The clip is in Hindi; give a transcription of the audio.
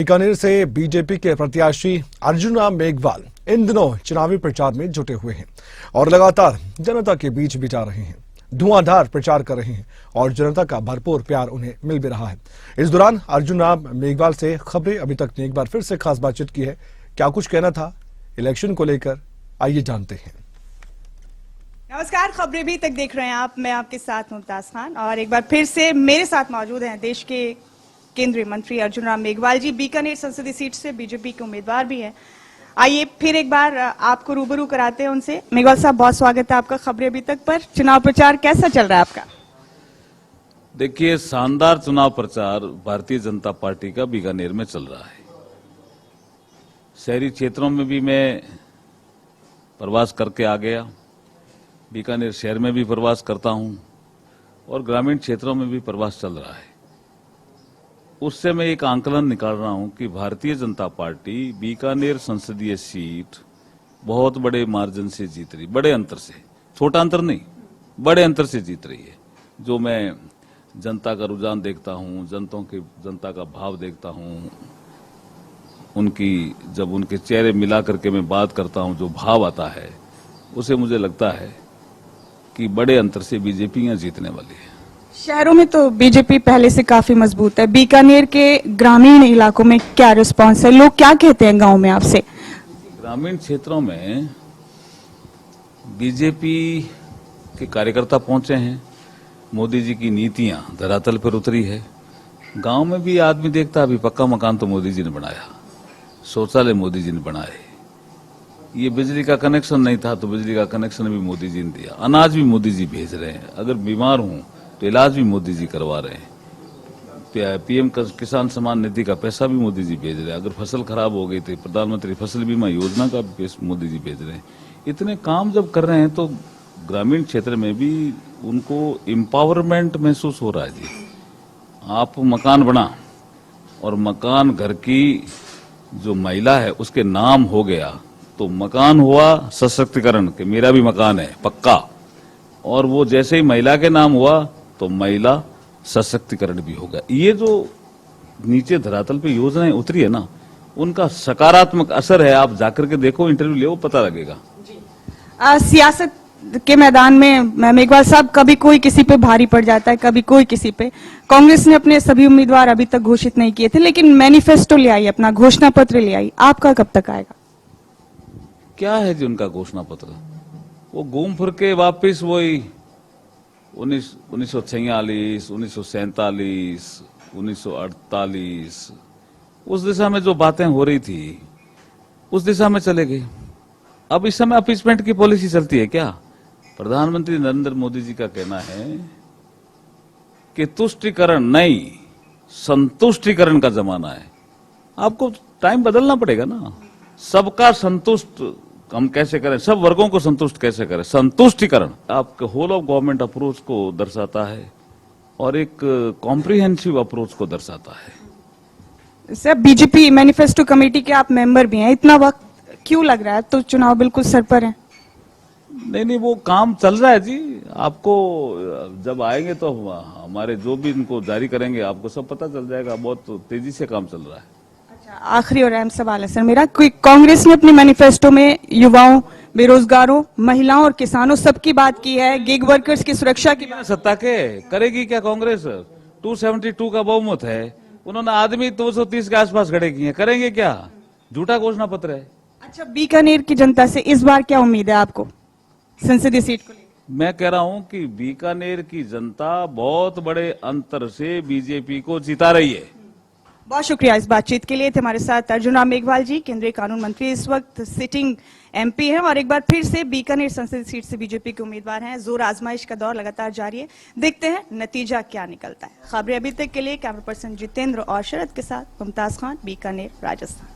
बीकानेर से बीजेपी के प्रत्याशी अर्जुन राम मेघवाल इन दिनों चुनावी प्रचार में जुटे हुए हैं और लगातार जनता के बीच बिता रहे हैं। धुआंधार प्रचार कर रहे हैं और जनता का भरपूर प्यार उन्हें मिल भी रहा है। इस दौरान अर्जुन राम मेघवाल से खबरें अभी तक ने एक बार फिर से खास बातचीत की है। क्या कुछ कहना था इलेक्शन को लेकर, आइए जानते हैं। नमस्कार, खबरें भी तक देख रहे हैं आप। मैं आपके साथ मुमताज खान और एक बार फिर से मेरे साथ मौजूद हैं देश के केंद्रीय मंत्री अर्जुन राम मेघवाल जी। बीकानेर संसदीय सीट से बीजेपी के उम्मीदवार भी हैं। आइए फिर एक बार आपको रूबरू कराते हैं उनसे। मेघवाल साहब, बहुत स्वागत है आपका खबरें अभी तक पर। चुनाव प्रचार कैसा चल रहा है आपका? देखिए, शानदार चुनाव प्रचार भारतीय जनता पार्टी का बीकानेर में चल रहा है। शहरी क्षेत्रों में भी मैं प्रवास करके आ गया, बीकानेर शहर में भी प्रवास करता हूं और ग्रामीण क्षेत्रों में भी प्रवास चल रहा है। उससे मैं एक आंकलन निकाल रहा हूं कि भारतीय जनता पार्टी बीकानेर संसदीय सीट बहुत बड़े मार्जिन से जीत रही, बड़े अंतर से, छोटा अंतर नहीं, बड़े अंतर से जीत रही है। जो मैं जनता का रुझान देखता हूं, जनता का भाव देखता हूं, जब उनके चेहरे मिला करके मैं बात करता हूं, जो भाव आता है, उसे मुझे लगता है कि बड़े अंतर से बीजेपी यहां जीतने वाली है। शहरों में तो बीजेपी पहले से काफी मजबूत है। बीकानेर के ग्रामीण इलाकों में क्या रिस्पांस है? लोग क्या कहते हैं गांव में आपसे? ग्रामीण क्षेत्रों में बीजेपी के कार्यकर्ता पहुंचे हैं। मोदी जी की नीतियां धरातल पर उतरी है। गांव में भी आदमी देखता है, अभी पक्का मकान तो मोदी जी ने बनाया, शौचालय मोदी जी ने बनाए, ये बिजली का कनेक्शन नहीं था तो बिजली का कनेक्शन भी मोदी जी ने दिया, अनाज भी मोदी जी भेज रहे हैं, अगर बीमार हूं तो इलाज भी मोदी जी करवा रहे हैं, पीएम किसान सम्मान निधि का पैसा भी मोदी जी भेज रहे हैं, अगर फसल खराब हो गई तो प्रधानमंत्री फसल बीमा योजना का भी मोदी जी भेज रहे हैं। इतने काम जब कर रहे हैं तो ग्रामीण क्षेत्र में भी उनको एम्पावरमेंट महसूस हो रहा है। जी, आप मकान बना और मकान घर की जो महिला है उसके नाम हो गया तो मकान हुआ सशक्तिकरण के, मेरा भी मकान है पक्का, और वो जैसे ही महिला के नाम हुआ तो महिला सशक्तिकरण भी होगा। ये जो नीचे धरातल पे योजनाएं उतरी है ना, उनका सकारात्मक असर है। आप जाकर के देखो, इंटरव्यू ले, पता लगेगा। सियासत के मैदान में मेघवाल साहब, कभी कोई किसी पे भारी पड़ जाता है, कभी कोई किसी पे। कांग्रेस ने अपने सभी उम्मीदवार अभी तक घोषित नहीं किए थे, लेकिन मैनिफेस्टो ले आई, अपना घोषणा पत्र ले आई। आपका कब तक आएगा? क्या है जी उनका घोषणा पत्र? वो घूम फिर के वापिस वही 1946, 1947, 1948 उस दिशा में जो बातें हो रही थी उस दिशा में चले गए। अब इस समय अपीसमेंट की पॉलिसी चलती है क्या? प्रधानमंत्री नरेंद्र मोदी जी का कहना है कि तुष्टीकरण नहीं, संतुष्टीकरण का जमाना है। आपको टाइम बदलना पड़ेगा ना। सबका संतुष्ट हम कैसे करें, सब वर्गों को संतुष्ट कैसे करें? संतुष्टीकरण आपके होल ऑफ गवर्नमेंट अप्रोच को दर्शाता है और एक कॉम्प्रिहेंसिव अप्रोच को दर्शाता है। सर, बीजेपी मैनिफेस्टो कमेटी के आप मेंबर भी हैं, इतना वक्त क्यों लग रहा है? तो चुनाव बिल्कुल सर पर है। नहीं, वो काम चल रहा है जी। आपको जब आएंगे तो हमारे जो भी इनको जारी करेंगे आपको सब पता चल जाएगा। बहुत तेजी से काम चल रहा है। आखिरी और अहम सवाल है सर मेरा, कांग्रेस ने अपने मैनिफेस्टो में युवाओं, बेरोजगारों, महिलाओं और किसानों सबकी बात की है, गिग वर्कर्स की सुरक्षा की बात। सत्ता के करेगी क्या कांग्रेस? 272 का बहुमत है, उन्होंने आदमी 230 के आसपास खड़े किए, करेंगे क्या? झूठा घोषणा पत्र है। अच्छा, बीकानेर की जनता से इस बार क्या उम्मीद है आपको संसदीय सीट को लेकर? मैं कह रहा हूं कि बीकानेर की जनता बहुत बड़े अंतर से बीजेपी को जिता रही है। बहुत शुक्रिया इस बातचीत के लिए। थे हमारे साथ अर्जुन राम मेघवाल जी, केंद्रीय कानून मंत्री, इस वक्त सिटिंग एमपी हैं और एक बार फिर से बीकानेर संसदीय सीट से बीजेपी के उम्मीदवार हैं। जोर आजमाइश का दौर लगातार जारी है, देखते हैं नतीजा क्या निकलता है। खबरें अभी तक के लिए कैमरा पर्सन जितेंद्र और शरद के साथ मुमताज खान, बीकानेर, राजस्थान।